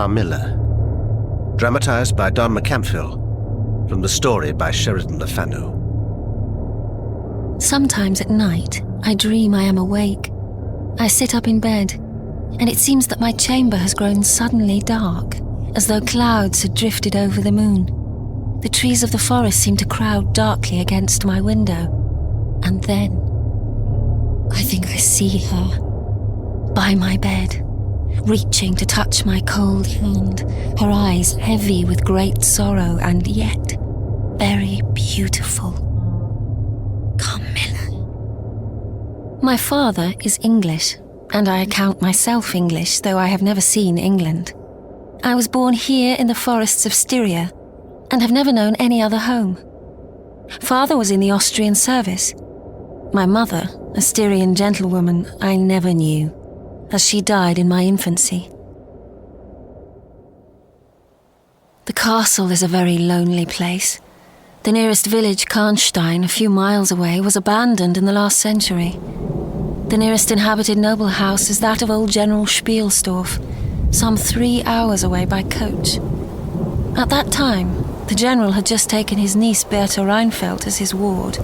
Carmilla, dramatized by Don McCamphill, from the story by Sheridan Le Fanu. Sometimes at night, I dream I am awake. I sit up in bed, and it seems that my chamber has grown suddenly dark, as though clouds had drifted over the moon. The trees of the forest seem to crowd darkly against my window. And then, I think I see her, by my bed, reaching to touch my cold hand, her eyes heavy with great sorrow and yet very beautiful. Carmilla. My father is English, and I account myself English, though I have never seen England. I was born here in the forests of Styria, and have never known any other home. Father was in the Austrian service. My mother, a Styrian gentlewoman, I never knew, as she died in my infancy. The castle is a very lonely place. The nearest village, Karnstein, a few miles away, was abandoned in the last century. The nearest inhabited noble house is that of old General Spielsdorf, some 3 hours away by coach. At that time, the general had just taken his niece Berta Reinfeldt as his ward.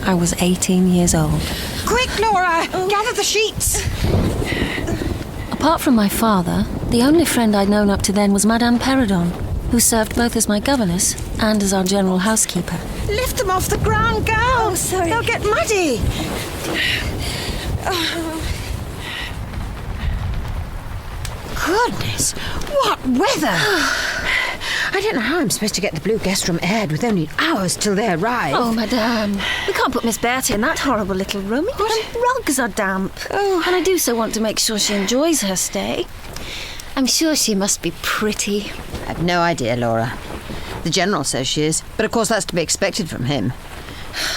I was 18 years old. Quick, Laura! Gather the sheets! Apart from my father, the only friend I'd known up to then was Madame Perrodon, who served both as my governess and as our general housekeeper. Lift them off the ground, girl! Oh, sorry. They'll get muddy! Goodness, what weather! I don't know how I'm supposed to get the Blue Guest Room aired with only hours till they arrive. Oh, Madame, we can't put Miss Bertie in that horrible little room. The rugs are damp. Oh. And I do so want to make sure she enjoys her stay. I'm sure she must be pretty. I have no idea, Laura. The General says she is, but of course that's to be expected from him.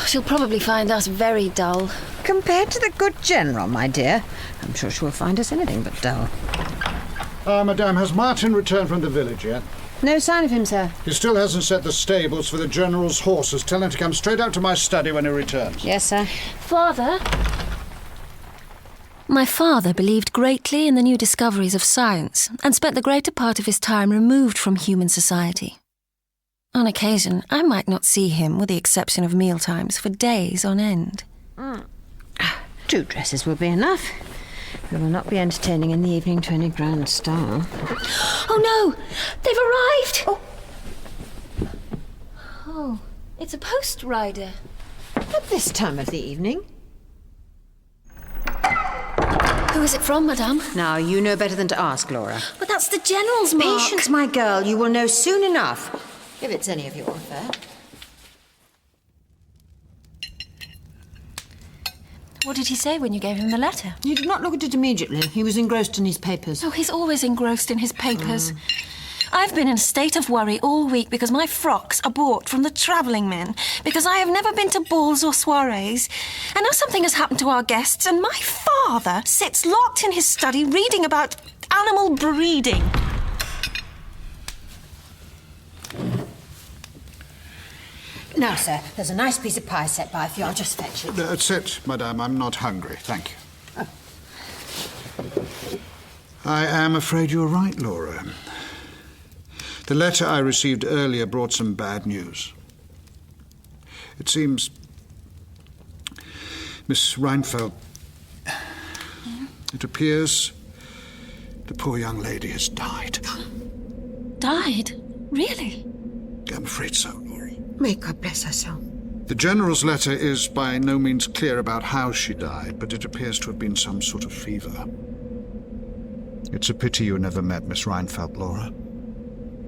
She'll probably find us very dull. Compared to the good General, my dear, I'm sure she will find us anything but dull. Madame, has Martin returned from the village yet? No sign of him, sir. He still hasn't set the stables for the General's horses. Tell him to come straight out to my study when he returns. Yes, sir. Father? My father believed greatly in the new discoveries of science and spent the greater part of his time removed from human society. On occasion, I might not see him, with the exception of mealtimes, for days on end. 2 dresses will be enough. We will not be entertaining in the evening to any grand style. Oh, no! They've arrived! Oh, it's a post rider. At this time of the evening? Who is it from, Madame? Now, you know better than to ask, Laura. But that's the General's mark. Patience, my girl. You will know soon enough, if it's any of your affair. What did he say when you gave him the letter? He did not look at it immediately. He was engrossed in his papers. Oh, he's always engrossed in his papers. I've been in a state of worry all week because my frocks are bought from the travelling men, because I have never been to balls or soirees, and now something has happened to our guests, and my father sits locked in his study reading about animal breeding. Now, sir, there's a nice piece of pie set by for you. I'll just fetch it. That's it, Madame. I'm not hungry, thank you. Oh. I am afraid you're right, Laura. The letter I received earlier brought some bad news. It seems Miss Reinfeldt... It appears the poor young lady has died. Died? Really? I'm afraid so, Laura. May God bless her soul. The General's letter is by no means clear about how she died, but it appears to have been some sort of fever. It's a pity you never met Miss Reinfeldt, Laura.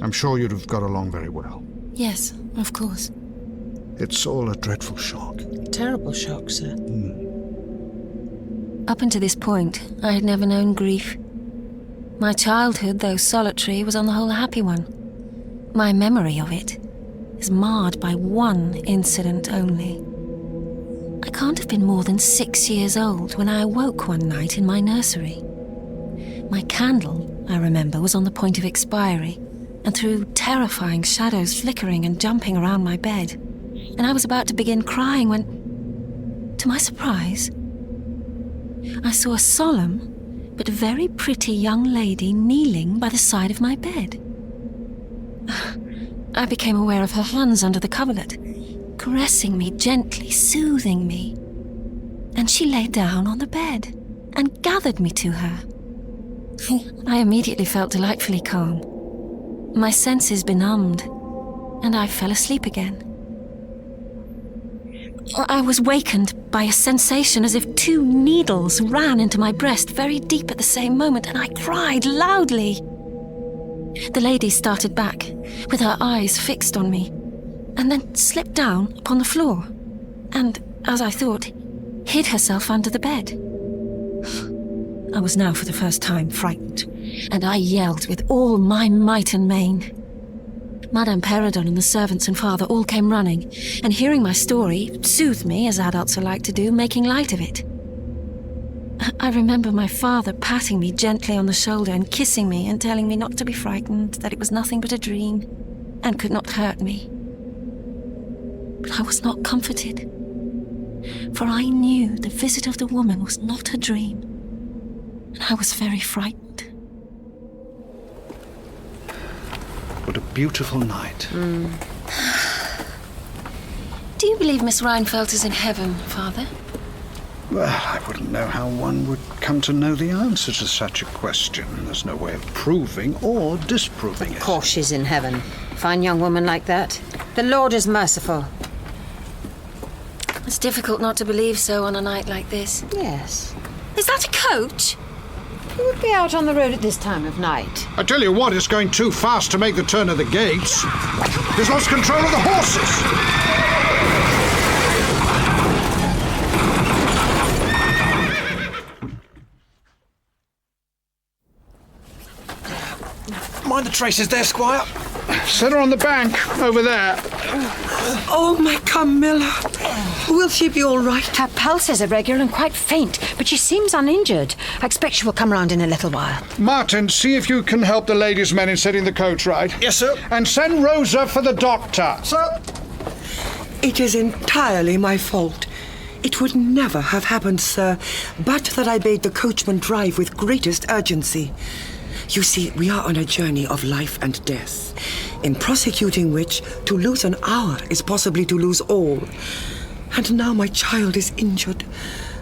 I'm sure you'd have got along very well. Yes, of course. It's all a dreadful shock. Terrible shock, sir. Up until this point, I had never known grief. My childhood, though solitary, was on the whole a happy one. My memory of it is marred by one incident only. I can't have been more than 6 years old when I awoke one night in my nursery. My candle, I remember, was on the point of expiry, and threw terrifying shadows flickering and jumping around my bed. And I was about to begin crying when, to my surprise, I saw a solemn but a very pretty young lady kneeling by the side of my bed. I became aware of her hands under the coverlet, caressing me gently, soothing me. And she lay down on the bed and gathered me to her. I immediately felt delightfully calm. My senses benumbed, and I fell asleep again. I was wakened by a sensation as if 2 needles ran into my breast very deep at the same moment, and I cried loudly. The lady started back, with her eyes fixed on me, and then slipped down upon the floor, and, as I thought, hid herself under the bed. I was now for the first time frightened, and I yelled with all my might and main. Madame Perrodon and the servants and father all came running, and hearing my story, soothed me, as adults are like to do, making light of it. I remember my father patting me gently on the shoulder and kissing me and telling me not to be frightened, that it was nothing but a dream, and could not hurt me. But I was not comforted, for I knew the visit of the woman was not a dream, and I was very frightened. What a beautiful night. Do you believe Miss Rheinfeldt is in heaven, Father? Well, I wouldn't know how one would come to know the answer to such a question. There's no way of proving or disproving it. Of course she's in heaven. Fine young woman like that. The Lord is merciful. It's difficult not to believe so on a night like this. Yes. Is that a coach? Who would be out on the road at this time of night? I tell you what, it's going too fast to make the turn of the gates. He's lost control of the horses. Mind the traces there, Squire. Set her on the bank, over there. Oh, my Carmilla. Will she be all right? Her pulse is irregular and quite faint, but she seems uninjured. I expect she will come round in a little while. Martin, see if you can help the ladies' men in setting the coach right. Yes, sir. And send Rosa for the doctor. Sir. It is entirely my fault. It would never have happened, sir, but that I bade the coachman drive with greatest urgency. You see, we are on a journey of life and death, in prosecuting which, to lose an hour is possibly to lose all. And now my child is injured.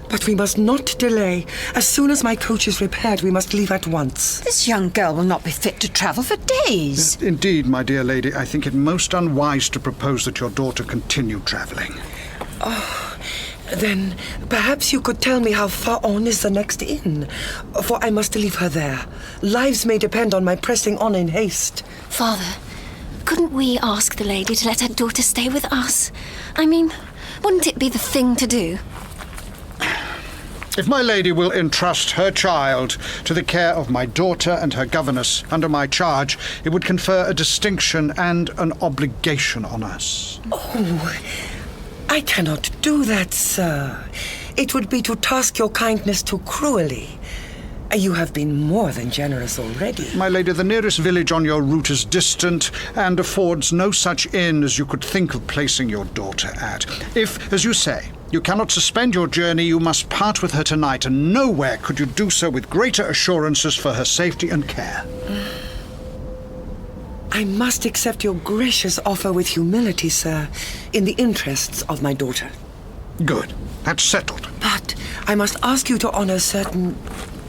But we must not delay. As soon as my coach is repaired, we must leave at once. This young girl will not be fit to travel for days. Indeed, my dear lady, I think it most unwise to propose that your daughter continue travelling. Then perhaps you could tell me how far on is the next inn, for I must leave her there. Lives may depend on my pressing on in haste. Father, couldn't we ask the lady to let her daughter stay with us? I mean, wouldn't it be the thing to do? If my lady will entrust her child to the care of my daughter and her governess under my charge, it would confer a distinction and an obligation on us. Oh, I cannot do that, sir. It would be to task your kindness too cruelly. You have been more than generous already. My lady, the nearest village on your route is distant and affords no such inn as you could think of placing your daughter at. If, as you say, you cannot suspend your journey, you must part with her tonight, and nowhere could you do so with greater assurances for her safety and care. I must accept your gracious offer with humility, sir, in the interests of my daughter. Good. That's settled. But I must ask you to honor certain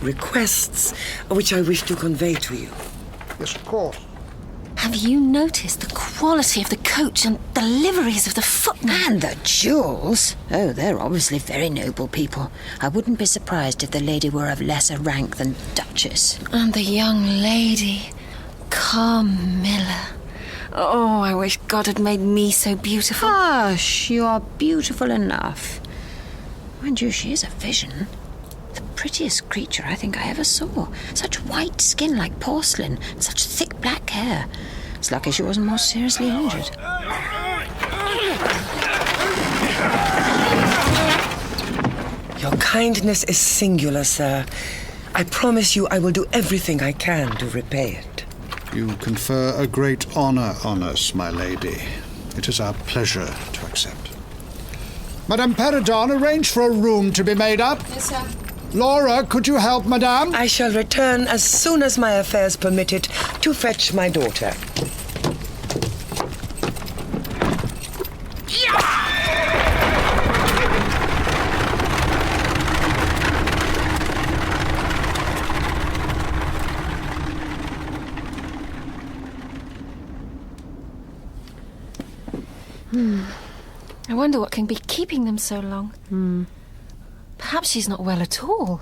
requests which I wish to convey to you. Yes, of course. Have you noticed the quality of the coach and the liveries of the footmen? And the jewels. Oh, they're obviously very noble people. I wouldn't be surprised if the lady were of lesser rank than Duchess. And the young lady, Carmilla. Oh, I wish God had made me so beautiful. Hush, you are beautiful enough. Mind you, she is a vision. The prettiest creature I think I ever saw. Such white skin like porcelain, and such thick black hair. It's lucky she wasn't more seriously injured. Your kindness is singular, sir. I promise you I will do everything I can to repay it. You confer a great honor on us, my lady. It is our pleasure to accept. Madame Perrodon, arrange for a room to be made up. Yes, sir. Laura, could you help, madame? I shall return as soon as my affairs permit it to fetch my daughter. I wonder what can be keeping them so long. Perhaps she's not well at all.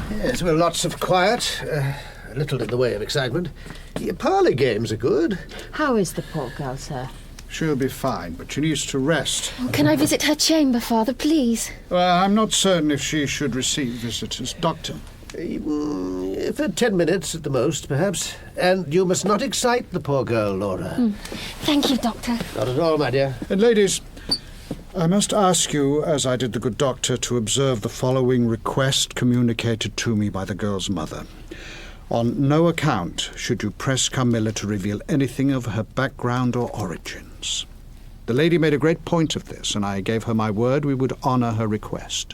Yes, well, lots of quiet, a little in the way of excitement. Your parlour games are good. How is the poor girl, sir? She'll be fine, but she needs to rest. Can I visit her chamber, Father, please? Well, I'm not certain if she should receive visitors. Doctor? For 10 minutes at the most, perhaps. And you must not excite the poor girl, Laura. Thank you, Doctor. Not at all, my dear. And ladies, I must ask you, as I did the good doctor, to observe the following request communicated to me by the girl's mother. On no account should you press Carmilla to reveal anything of her background or origins. The lady made a great point of this, and I gave her my word we would honour her request.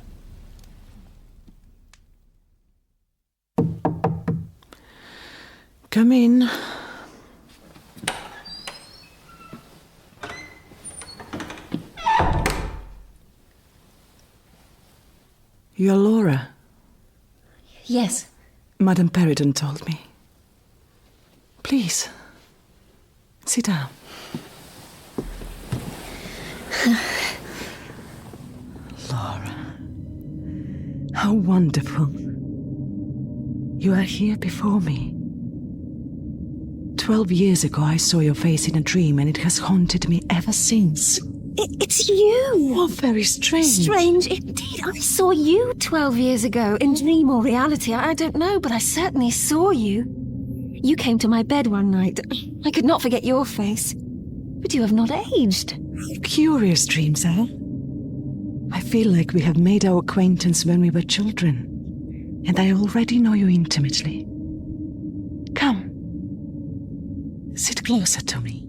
Come in. You're Laura. Yes. Madame Perridon told me. Please, sit down. Laura, how wonderful. You are here before me. 12 years ago, I saw your face in a dream, and it has haunted me ever since. It's you! Oh, very strange. Strange indeed. I saw you 12 years ago, in dream or reality, I don't know, but I certainly saw you. You came to my bed one night. I could not forget your face. But you have not aged. Curious dreams, eh? I feel like we have made our acquaintance when we were children, and I already know you intimately. Come. Sit closer to me.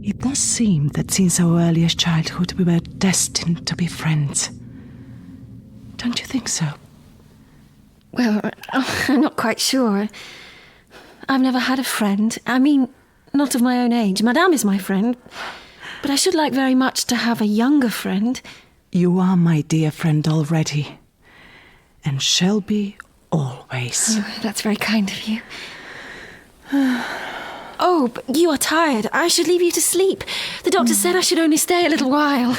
It does seem that since our earliest childhood we were destined to be friends. Don't you think so? Well, I'm not quite sure. I've never had a friend. I mean, not of my own age. Madame is my friend. But I should like very much to have a younger friend. You are my dear friend already, and shall be always. Oh, that's very kind of you. Oh, but you are tired. I should leave you to sleep. The doctor said I should only stay a little while.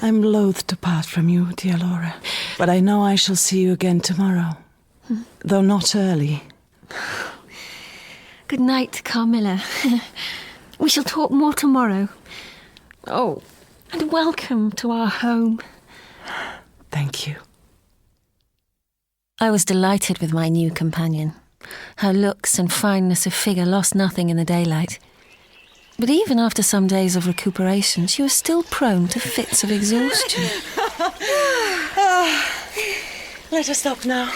I'm loath to part from you, dear Laura, but I know I shall see you again tomorrow, though not early. Good night, Carmilla. We shall talk more tomorrow. Oh, and welcome to our home. Thank you. I was delighted with my new companion. Her looks and fineness of figure lost nothing in the daylight. But even after some days of recuperation, she was still prone to fits of exhaustion. Let us stop now.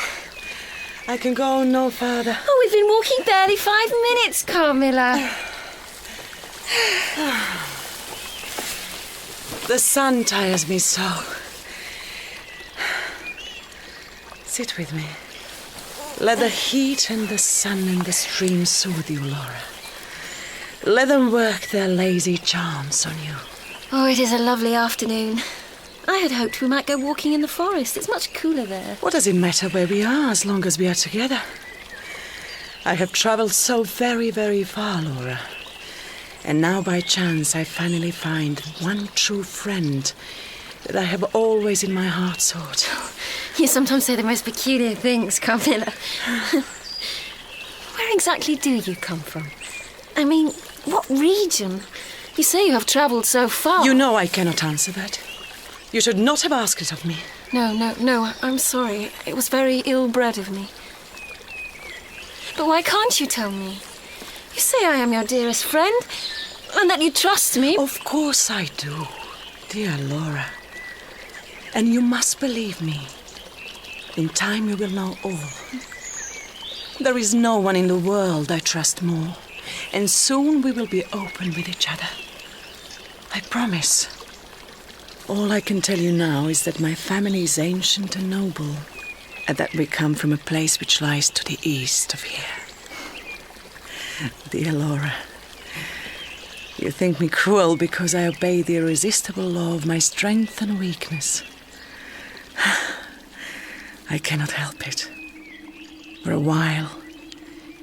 I can go no further. Oh, we've been walking barely 5 minutes, Carmilla. The sun tires me so. Sit with me. Let the heat and the sun and the stream soothe you, Laura. Let them work their lazy charms on you. Oh, it is a lovely afternoon. I had hoped we might go walking in the forest. It's much cooler there. What does it matter where we are as long as we are together? I have travelled so very, very far, Laura. And now by chance I finally find one true friend that I have always in my heart sought. You sometimes say the most peculiar things, Carmilla. Where exactly do you come from? I mean, what region? You say you have travelled so far. You know I cannot answer that. You should not have asked it of me. No, I'm sorry. It was very ill-bred of me. But why can't you tell me? You say I am your dearest friend, and that you trust me. Of course I do, dear Laura. And you must believe me. In time you will know all. There is no one in the world I trust more, and soon we will be open with each other. I promise. All I can tell you now is that my family is ancient and noble, and that we come from a place which lies to the east of here. Dear Laura, you think me cruel because I obey the irresistible law of my strength and weakness. I cannot help it. For a while,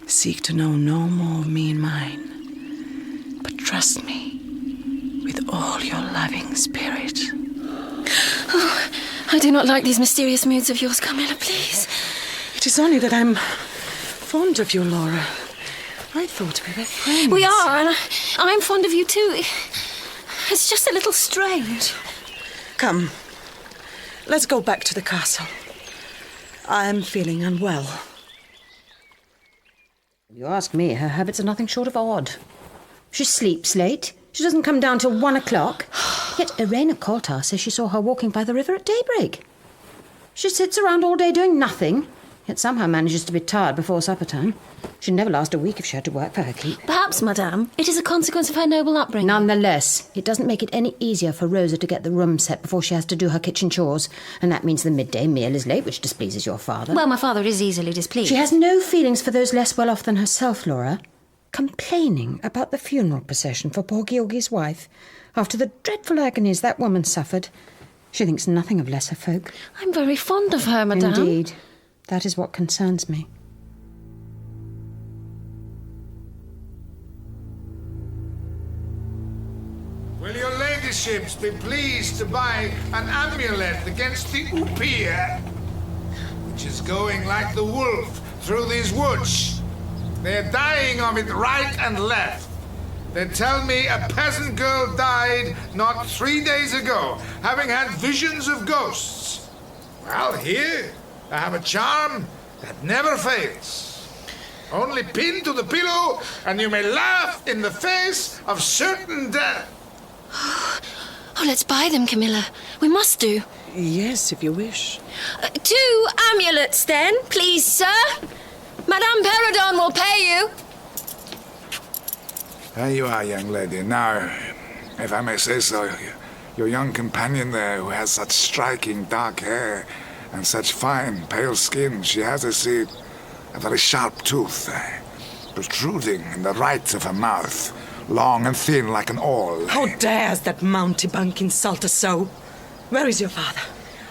seek to know no more of me and mine, but trust me with all your loving spirit. Oh, I do not like these mysterious moods of yours, Carmilla, please. It is only that I'm fond of you, Laura. I thought we were friends. We are, and I'm fond of you too. It's just a little strange. Come, let's go back to the castle. I am feeling unwell. If you ask me, her habits are nothing short of odd. She sleeps late. She doesn't come down till 1 o'clock. Yet Irena Coulter says she saw her walking by the river at daybreak. She sits around all day doing nothing, yet somehow manages to be tired before supper time. She'd never last a week if she had to work for her keep. Perhaps, madame, it is a consequence of her noble upbringing. Nonetheless, it doesn't make it any easier for Rosa to get the room set before she has to do her kitchen chores, and that means the midday meal is late, which displeases your father. Well, my father is easily displeased. She has no feelings for those less well off than herself, Laura. Complaining about the funeral procession for poor Georgi's wife, after the dreadful agonies that woman suffered. She thinks nothing of lesser folk. I'm very fond of her, madame. Indeed. That is what concerns me. Will your ladyships be pleased to buy an amulet against the Upia, which is going like the wolf through these woods? They're dying of it right and left. They tell me a peasant girl died not 3 days ago, having had visions of ghosts. Well, here I have a charm that never fails. Only pin to the pillow, and you may laugh in the face of certain death. Oh, let's buy them, Carmilla. We must do. Yes, if you wish. 2 amulets, then, please, sir. Madame Peridon will pay you. There you are, young lady. Now, if I may say so, your young companion there, who has such striking dark hair and such fine, pale skin, she has, I see, a very sharp tooth, protruding in the right of her mouth, long and thin like an awl. How dares that mountebank insult us so? Where is your father?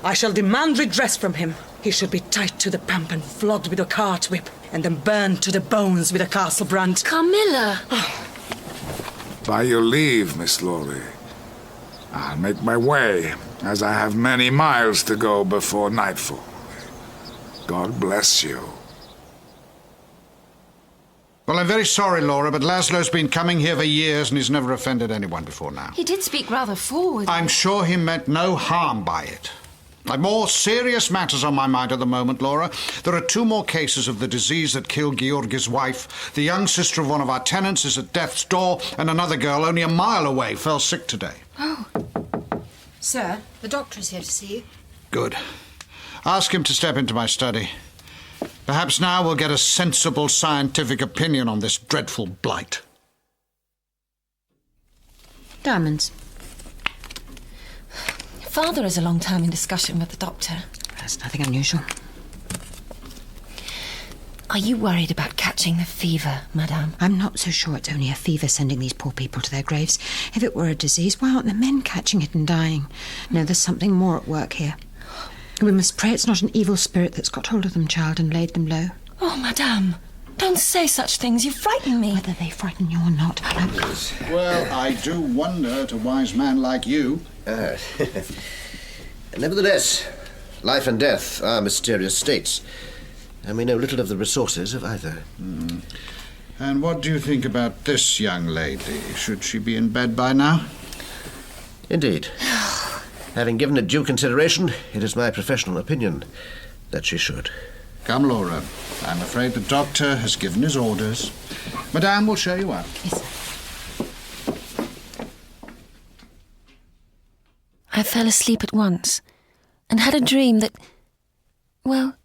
I shall demand redress from him. He should be tied to the pump and flogged with a cart whip, and then burned to the bones with a castle brand. Carmilla! By your leave, Miss Laurie, I'll make my way, as I have many miles to go before nightfall. God bless you. Well, I'm very sorry, Laura, but Laszlo's been coming here for years and he's never offended anyone before now. He did speak rather forward. I'm sure he meant no harm by it. I've more serious matters on my mind at the moment, Laura. There are 2 more cases of the disease that killed Georgi's wife. The young sister of one of our tenants is at death's door, and another girl only a mile away fell sick today. Oh. Sir, the doctor is here to see you. Good. Ask him to step into my study. Perhaps now we'll get a sensible scientific opinion on this dreadful blight. Diamonds. Father is a long time in discussion with the doctor. That's nothing unusual. Are you worried about catching the fever, madame? I'm not so sure it's only a fever sending these poor people to their graves. If it were a disease, why aren't the men catching it and dying? No, there's something more at work here. We must pray it's not an evil spirit that's got hold of them, child, and laid them low. Oh, madame, don't say such things. You frighten me. Whether they frighten you or not, I don't... Well, I do wonder at a wise man like you. Nevertheless, life and death are mysterious states, and we know little of the resources of either. And what do you think about this young lady? Should she be in bed by now? Indeed. Having given it due consideration, it is my professional opinion that she should. Come, Laura. I'm afraid the doctor has given his orders. Madame will show you out. Yes, sir. I fell asleep at once and had a dream that... Well,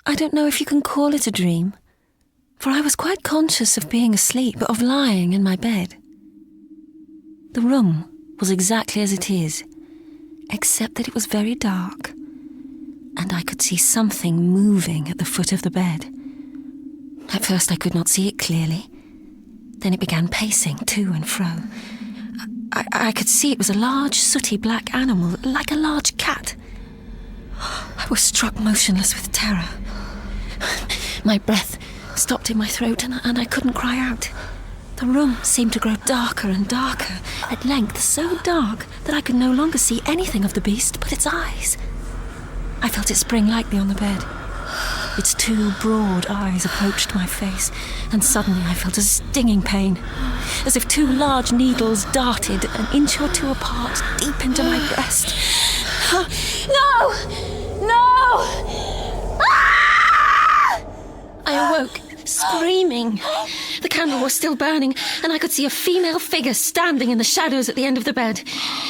I don't know if you can call it a dream, for I was quite conscious of being asleep, of lying in my bed. The room was exactly as it is, except that it was very dark, and I could see something moving at the foot of the bed. At first I could not see it clearly. Then it began pacing to and fro. I could see it was a large, sooty black animal, like a large cat. I was struck motionless with terror. My breath stopped in my throat, and I couldn't cry out. The room seemed to grow darker and darker, at length so dark that I could no longer see anything of the beast but its eyes. I felt it spring lightly on the bed. Its two broad eyes approached my face, and suddenly I felt a stinging pain, as if two large needles darted an inch or two apart deep into my breast. No! No! Ah! I awoke, screaming. The candle was still burning, and I could see a female figure standing in the shadows at the end of the bed.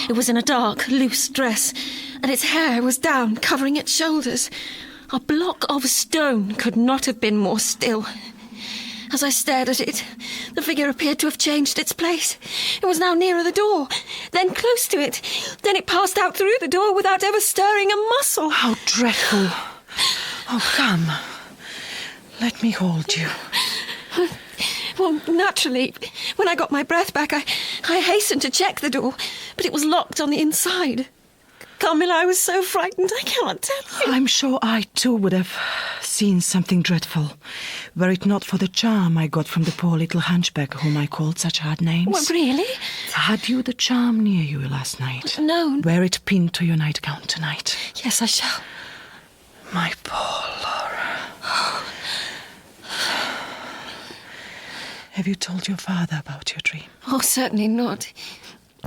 It was in a dark, loose dress, and its hair was down, covering its shoulders. A block of stone could not have been more still. As I stared at it, the figure appeared to have changed its place. It was now nearer the door, then close to it. Then it passed out through the door without ever stirring a muscle. How dreadful. Oh, come. Let me hold you. Well, naturally, when I got my breath back, I hastened to check the door, but it was locked on the inside. Carmilla, I was so frightened, I cannot tell you. I'm sure I, too, would have seen something dreadful, were it not for the charm I got from the poor little hunchback whom I called such hard names. What, really? Had you the charm near you last night? No. Wear it pinned to your nightgown tonight. Yes, I shall. My poor Laura. Have you told your father about your dream? Oh, certainly not.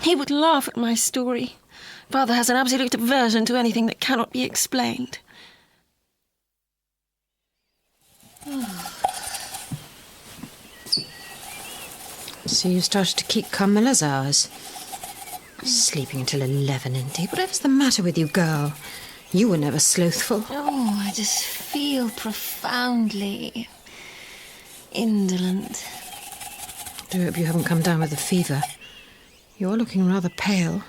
He would laugh at my story. Father has an absolute aversion to anything that cannot be explained. So you started to keep Carmilla's hours? Sleeping until 11 indeed. Whatever's the matter with you, girl? You were never slothful. Oh, I just feel profoundly indolent. I hope you haven't come down with the fever. You're looking rather pale.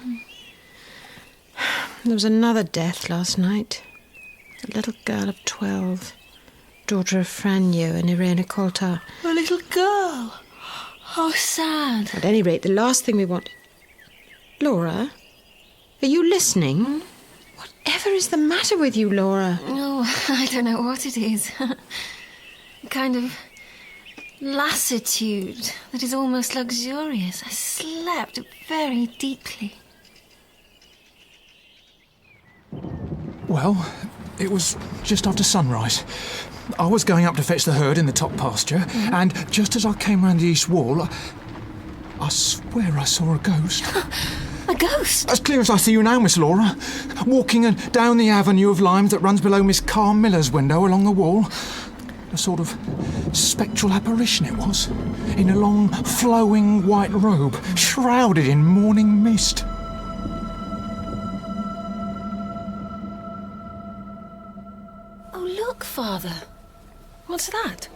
There was another death last night. A little girl of 12. Daughter of Franjo and Irene Coltar. A little girl. How sad. At any rate, the last thing we want... Laura? Are you listening? Whatever is the matter with you, Laura? Oh, I don't know what it is. A kind of lassitude that is almost luxurious. I slept very deeply. Well, it was just after sunrise. I was going up to fetch the herd in the top pasture, and just as I came round the east wall, I swear I saw a ghost. A ghost? As clear as I see you now, Miss Laura. Walking down the avenue of limes that runs below Miss Carmilla's window along the wall. A sort of spectral apparition it was, in a long, flowing white robe, shrouded in morning mist. Oh, look, Father. What's that?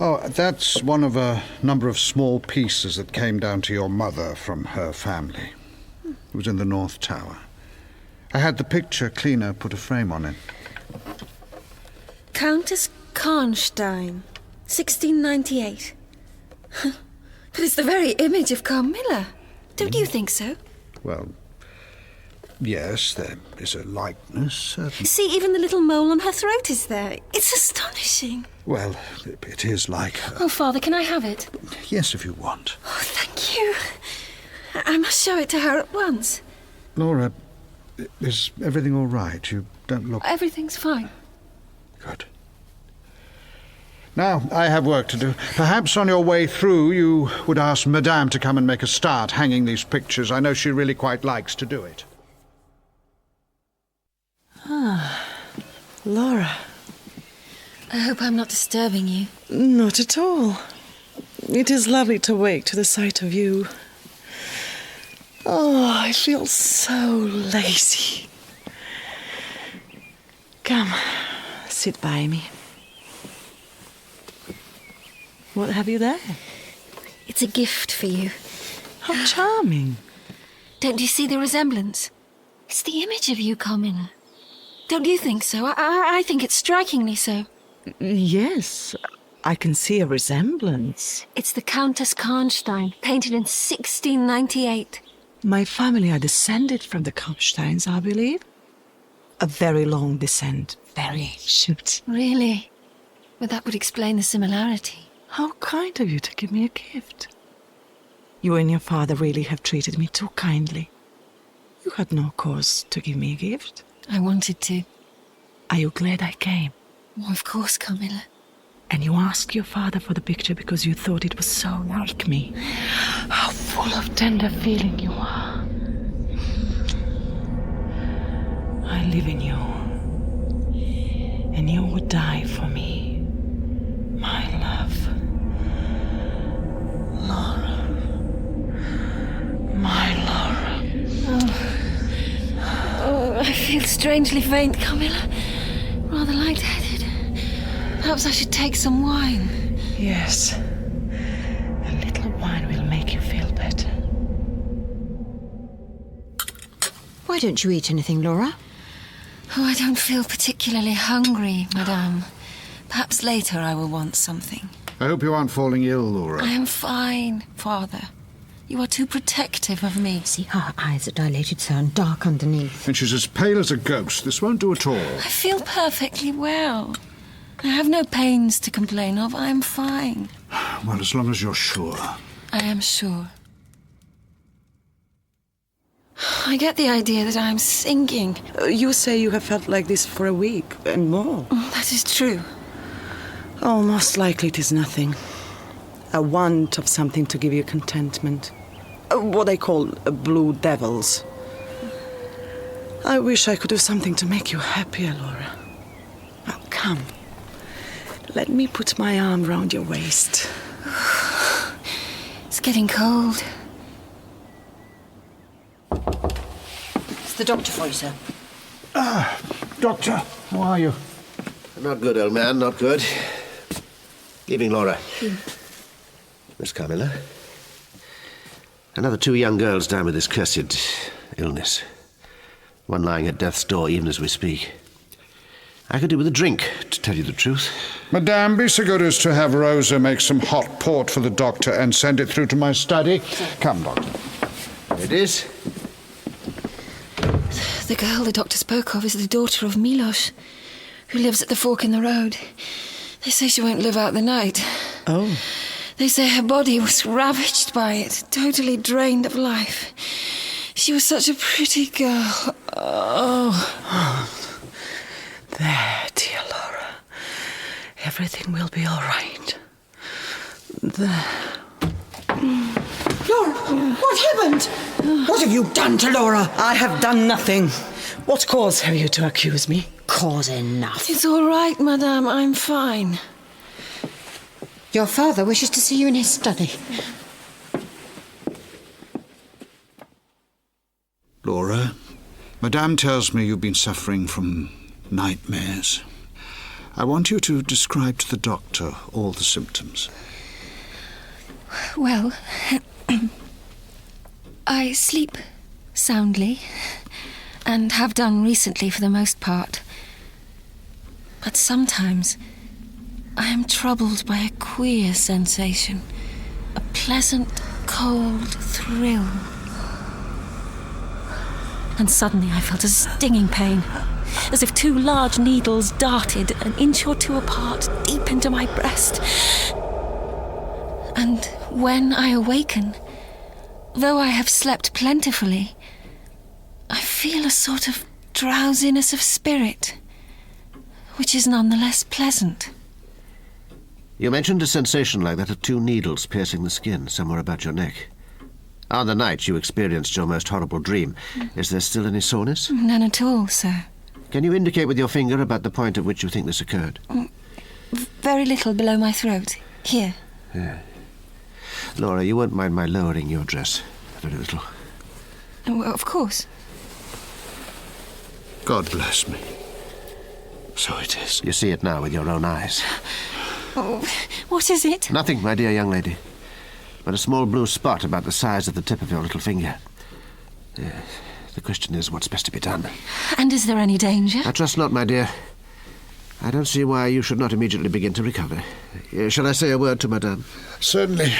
Oh, that's one of a number of small pieces that came down to your mother from her family. It was in the North Tower. I had the picture cleaner put a frame on it. Countess Karnstein, 1698. But it's the very image of Carmilla. Don't you think so? Well, yes, there is a likeness, certainly. See, even the little mole on her throat is there. It's astonishing. Well, it is like her. Oh, Father, can I have it? Yes, if you want. Oh, thank you. I must show it to her at once. Laura, is everything all right? You don't look... Everything's fine. Good. Now, I have work to do. Perhaps on your way through you would ask Madame to come and make a start hanging these pictures. I know she really quite likes to do it. Laura. I hope I'm not disturbing you. Not at all. It is lovely to wake to the sight of you. Oh, I feel so lazy. Come, sit by me. What have you there? It's a gift for you. How charming. Don't you see the resemblance? It's the image of you, Carmilla. Don't you think so? I think it's strikingly so. Yes, I can see a resemblance. It's the Countess Karnstein, painted in 1698. My family are descended from the Karnsteins, I believe. A very long descent, very ancient. Really? Well, that would explain the similarity. How kind of you to give me a gift. You and your father really have treated me too kindly. You had no cause to give me a gift. I wanted to. Are you glad I came? Oh, of course, Carmilla. And you asked your father for the picture because you thought it was so like me. How full of tender feeling you are. I live in you. And you would die for me. My love. Laura. My Laura. Oh, I feel strangely faint, Carmilla. Rather lightheaded. Perhaps I should take some wine. Yes. A little wine will make you feel better. Why don't you eat anything, Laura? Oh, I don't feel particularly hungry, madame. Perhaps later I will want something. I hope you aren't falling ill, Laura. I am fine, Father. You are too protective of me. See, her eyes are dilated so and dark underneath. And she's as pale as a ghost. This won't do at all. I feel perfectly well. I have no pains to complain of. I am fine. Well, as long as you're sure. I am sure. I get the idea that I am sinking. You say you have felt like this for a week and more. That is true. Oh, most likely it is nothing. A want of something to give you contentment. What I call blue devils. I wish I could do something to make you happier, Laura. Now, come. Let me put my arm round your waist. It's getting cold. It's the doctor for you, sir. Doctor, how are you? Not good, old man, not good. Evening, Laura. Miss Carmilla. Another 2 young girls down with this cursed illness. One lying at death's door even as we speak. I could do with a drink, to tell you the truth. Madame, be so good as to have Rosa make some hot port for the doctor and send it through to my study. Come, doctor. It is. The girl the doctor spoke of is the daughter of Milos, who lives at the fork in the road. They say she won't live out the night. Oh. They say her body was ravaged by it, totally drained of life. She was such a pretty girl. Oh. There, dear Laura. Everything will be all right. There. Laura, what happened? What have you done to Laura? I have done nothing. What cause have you to accuse me? Cause enough. It's all right, madame. I'm fine. Your father wishes to see you in his study. Laura, Madame tells me you've been suffering from nightmares. I want you to describe to the doctor all the symptoms. Well, I sleep soundly, and have done recently for the most part. But sometimes I am troubled by a queer sensation, a pleasant, cold thrill. And suddenly I felt a stinging pain, as if 2 large needles darted an inch or 2 apart deep into my breast. And when I awaken, though I have slept plentifully, I feel a sort of drowsiness of spirit, which is nonetheless pleasant. You mentioned a sensation like that of 2 needles piercing the skin somewhere about your neck. On the night you experienced your most horrible dream, is there still any soreness? None at all, sir. Can you indicate with your finger about the point at which you think this occurred? Very little below my throat. Here. Yeah. Laura, you won't mind my lowering your dress very little? Oh, of course. God bless me. So it is. You see it now with your own eyes. Oh, what is it? Nothing, my dear young lady, but a small blue spot about the size of the tip of your little finger. The question is, what's best to be done? And is there any danger? I trust not, my dear. I don't see why you should not immediately begin to recover. Shall I say a word to Madame? Certainly.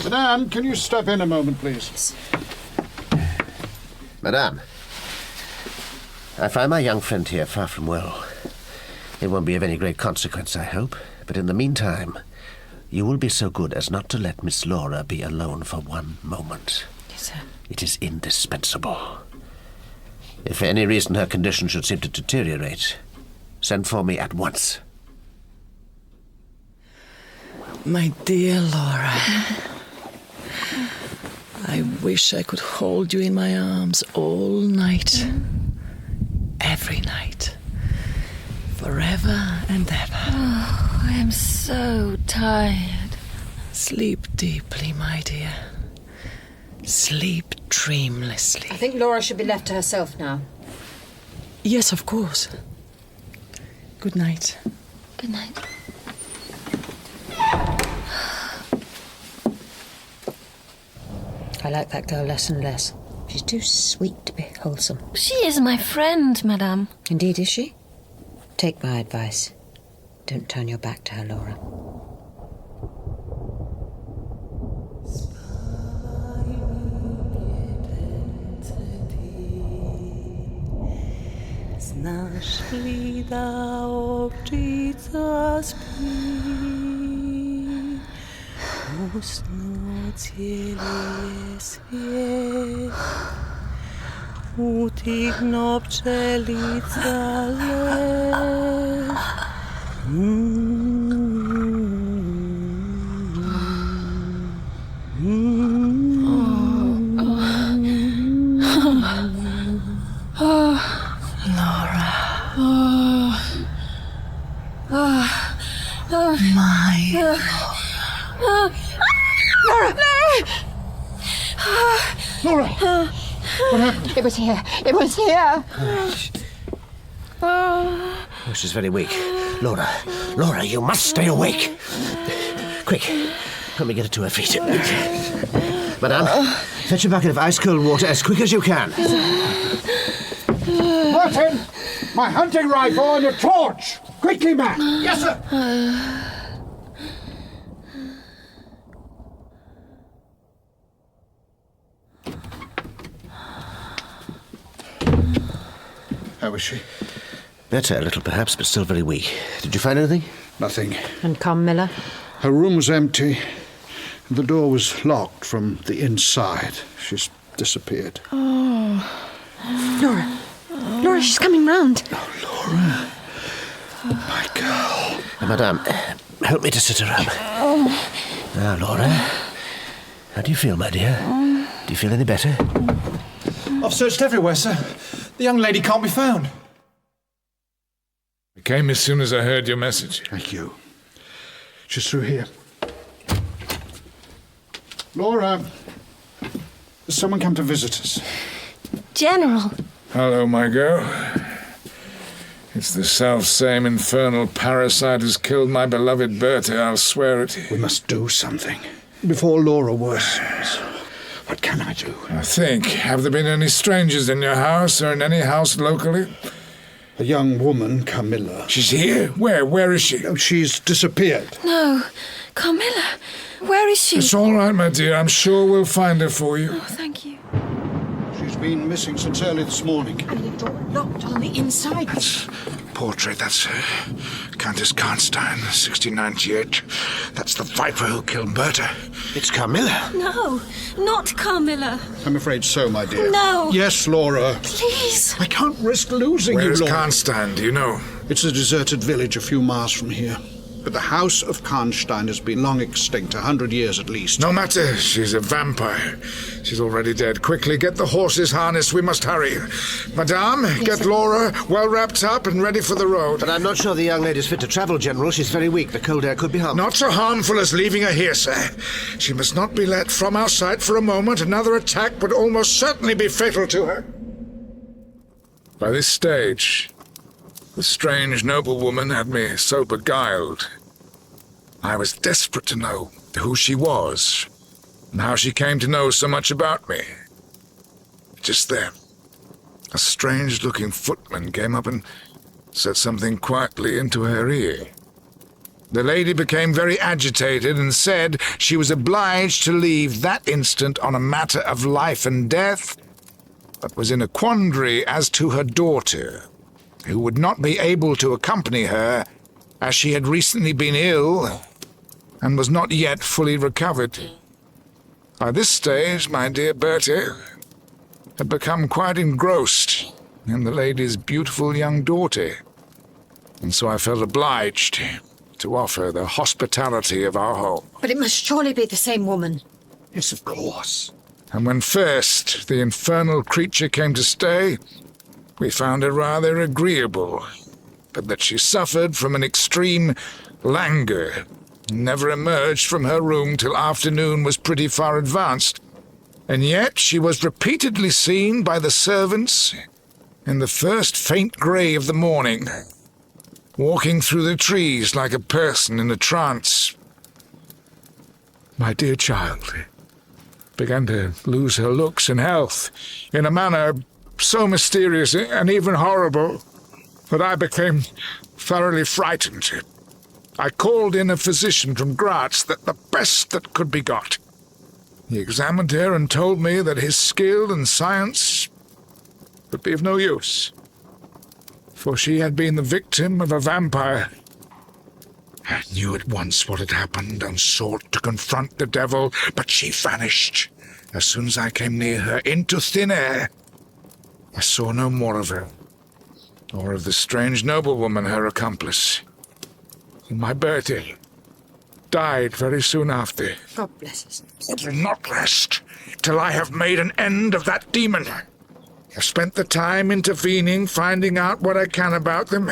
Madame, can you step in a moment, please? Madame, I find my young friend here far from well. It won't be of any great consequence, I hope. But in the meantime, you will be so good as not to let Miss Laura be alone for one moment. Yes, sir. It is indispensable. If for any reason her condition should seem to deteriorate, send for me at once. My dear Laura, I wish I could hold you in my arms all night, every night, forever and ever. Oh, I am so tired. Sleep deeply, my dear. Sleep dreamlessly. I think Laura should be left to herself now. Yes, of course. Good night. Good night. I like that girl less and less. She's too sweet to be wholesome. She is my friend, Madame. Indeed, is she? Take my advice. Don't turn your back to her, Laura. Нашли да овчица спи, уснул целее свет, утихнув пчелица лес. Laura! What happened? It was here. It was here. Oh, she's very weak. Laura, you must stay awake. Quick, help me get her to her feet. Madame, fetch a bucket of ice-cold water as quick as you can. Martin! My hunting rifle and a torch! Quickly, man! Yes, sir! How is she? Better a little, perhaps, but still very weak. Did you find anything? Nothing. And Carmilla? Her room was empty. The door was locked from the inside. She's disappeared. Laura, she's coming round. Oh, Laura. My girl. Madame, help me to sit her up. Now, Laura, how do you feel, my dear? Do you feel any better? I've searched everywhere, sir. The young lady can't be found. I came as soon as I heard your message. Thank you. She's through here. Laura, has someone come to visit us? General. Hello, my girl. It's the self-same infernal parasite who's killed my beloved Bertie, I'll swear it. We must do something before Laura worsens. What can I do? I think, have there been any strangers in your house or in any house locally? A young woman, Carmilla. She's here? Where is she? Oh, she's disappeared. No. Carmilla. Where is she? It's all right, my dear. I'm sure we'll find her for you. Oh, thank you. She's been missing since early this morning. And the door locked on the inside. That's portrait. That's Countess Karnstein, 1698. That's the viper who killed Berta. It's Carmilla. No, not Carmilla. I'm afraid so, my dear. No. Yes, Laura. Please. I can't risk losing Where you, is Laura. Karnstein, do you know? It's a deserted village a few miles from here. But the house of Karnstein has been long extinct, 100 years at least. No matter. She's a vampire. She's already dead. Quickly, get the horses harnessed. We must hurry. Madame, get Laura well wrapped up and ready for the road. But I'm not sure the young lady's fit to travel, General. She's very weak. The cold air could be harmful. Not so harmful as leaving her here, sir. She must not be let from our sight for a moment. Another attack would almost certainly be fatal to her. By this stage, the strange noblewoman had me so beguiled. I was desperate to know who she was and how she came to know so much about me. Just then, a strange-looking footman came up and said something quietly into her ear. The lady became very agitated and said she was obliged to leave that instant on a matter of life and death, but was in a quandary as to her daughter, who would not be able to accompany her as she had recently been ill and was not yet fully recovered. By this stage, my dear Bertie had become quite engrossed in the lady's beautiful young daughter, and so I felt obliged to offer the hospitality of our home. But it must surely be the same woman. Yes, of course. And when first the infernal creature came to stay, we found her rather agreeable, but that she suffered from an extreme languor, and never emerged from her room till afternoon was pretty far advanced, and yet she was repeatedly seen by the servants in the first faint grey of the morning, walking through the trees like a person in a trance. My dear child began to lose her looks and health in a manner so mysterious and even horrible that I became thoroughly frightened. I called in a physician from Graz, the best that could be got. He examined her and told me that his skill and science would be of no use, for she had been the victim of a vampire. I knew at once what had happened and sought to confront the devil, but she vanished as soon as I came near her into thin air. I saw no more of her, or of the strange noblewoman, her accomplice. And my Bertie died very soon after. God bless us. It will not rest till I have made an end of that demon. I've spent the time intervening, finding out what I can about them.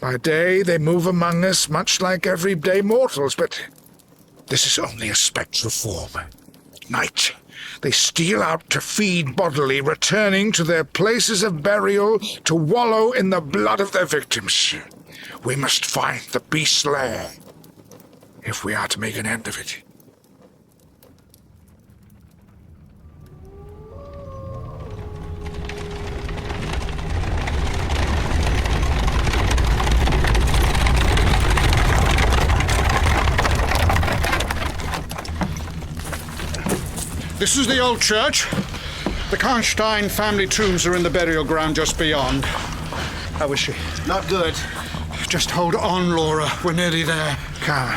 By day, they move among us much like everyday mortals, but this is only a spectral form. At night, they steal out to feed bodily, returning to their places of burial to wallow in the blood of their victims. We must find the beast's lair if we are to make an end of it. This is the old church. The Karnstein family tombs are in the burial ground just beyond. How is she? Not good. Just hold on, Laura. We're nearly there. Come.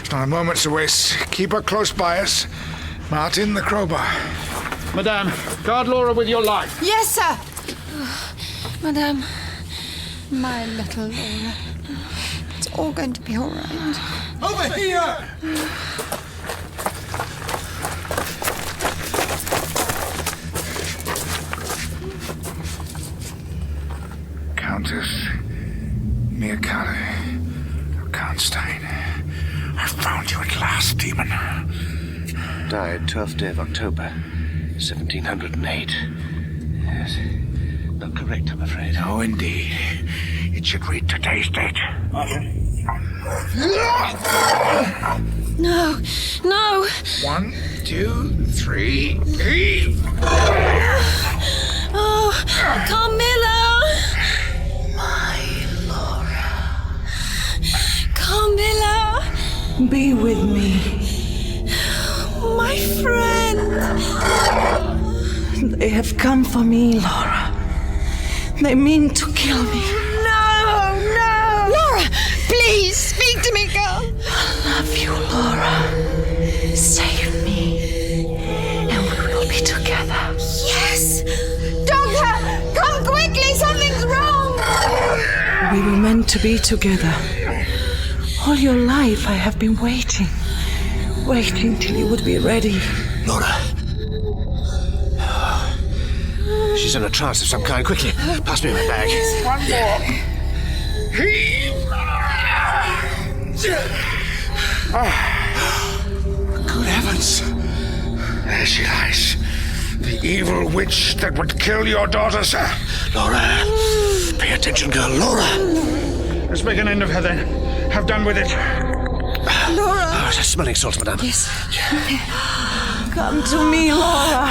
It's not a moment to waste. Keep her close by us. Martin, the crowbar. Madame, guard Laura with your life. Yes, sir. Oh, Madame, my little Laura. It's all going to be all right. Over here! Countess Mirkale of Karnstein. I found you at last, demon. Died 12th day of October, 1708. Yes. Not correct, I'm afraid. Oh, indeed. It should read today's date. No, no! 1, 2, 3, heave! Oh, Carmilla! Carmilla! Be with me. My friend! They have come for me, Laura. They mean to kill me. No, no! Laura, please, speak to me, girl! I love you, Laura. Save me, and we will be together. Yes! Doctor, come quickly, something's wrong! We were meant to be together. All your life I have been waiting till you would be ready. Laura. She's in a trance of some kind. Quickly, pass me my bag. One more. Heave! Good heavens. There she lies. The evil witch that would kill your daughter, sir. Laura. Pay attention, girl. Laura. Let's make an end of her then. Have done with it. Laura! Oh, it's smelling salts, madame. Yes. Come to me, Laura.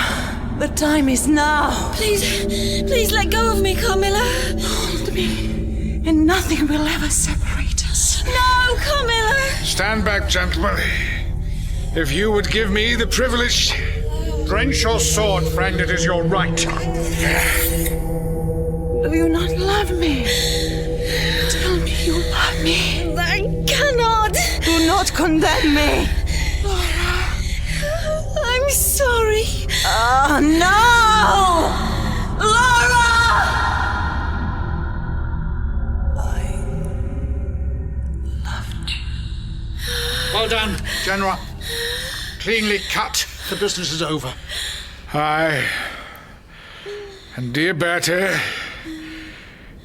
The time is now. Please let go of me, Carmilla. Hold me, and nothing will ever separate us. No, Carmilla! Stand back, gentlemen. If you would give me the privilege... Drench your sword, friend. It is your right. Do you not love me? Tell me you love me. I cannot! Do not condemn me. I'm sorry. Oh, no! Laura! I loved you. Well done, General. Cleanly cut. The business is over. Aye. And dear Bertie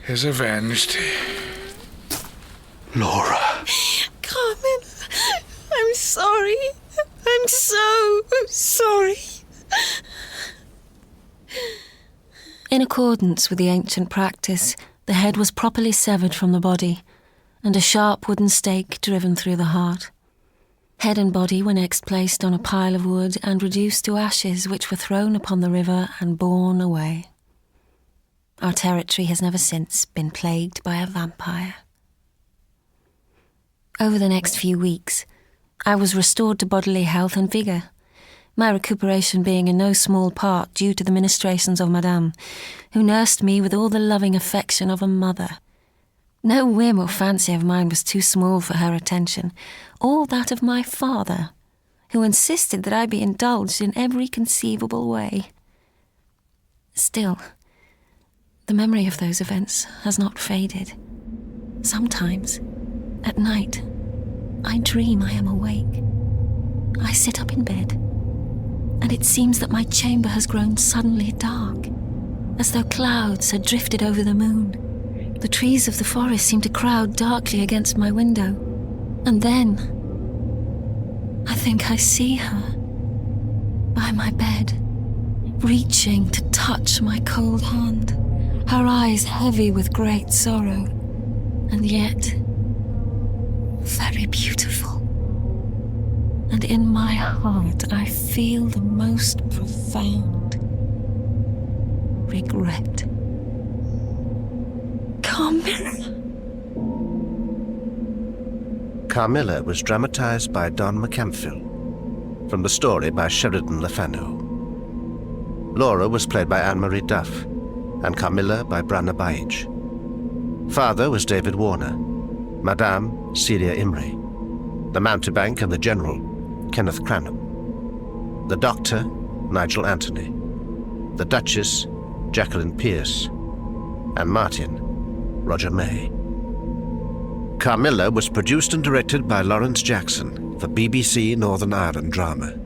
is avenged. Laura. Carmilla, I'm sorry. I'm so sorry. In accordance with the ancient practice, the head was properly severed from the body, and a sharp wooden stake driven through the heart. Head and body were next placed on a pile of wood and reduced to ashes, which were thrown upon the river and borne away. Our territory has never since been plagued by a vampire. Over the next few weeks, I was restored to bodily health and vigour, my recuperation being in no small part due to the ministrations of Madame, who nursed me with all the loving affection of a mother. No whim or fancy of mine was too small for her attention, or that of my father, who insisted that I be indulged in every conceivable way. Still, the memory of those events has not faded. Sometimes, at night, I dream I am awake. I sit up in bed, and it seems that my chamber has grown suddenly dark, as though clouds had drifted over the moon. The trees of the forest seem to crowd darkly against my window, and then I think I see her by my bed, reaching to touch my cold hand, her eyes heavy with great sorrow, and yet very beautiful. And in my heart I feel the most profound regret. Carmilla. Carmilla was dramatized by Don McCamphill, from the story by Sheridan Le Fanu. Laura was played by Anne-Marie Duff, and Carmilla by Brana Bajic. Father was David Warner, Madame Celia Imrie, the mountebank and the general, Kenneth Cranham, the doctor, Nigel Anthony, the Duchess, Jacqueline Pierce, and Martin, Roger May. Carmilla was produced and directed by Lawrence Jackson for BBC Northern Ireland Drama.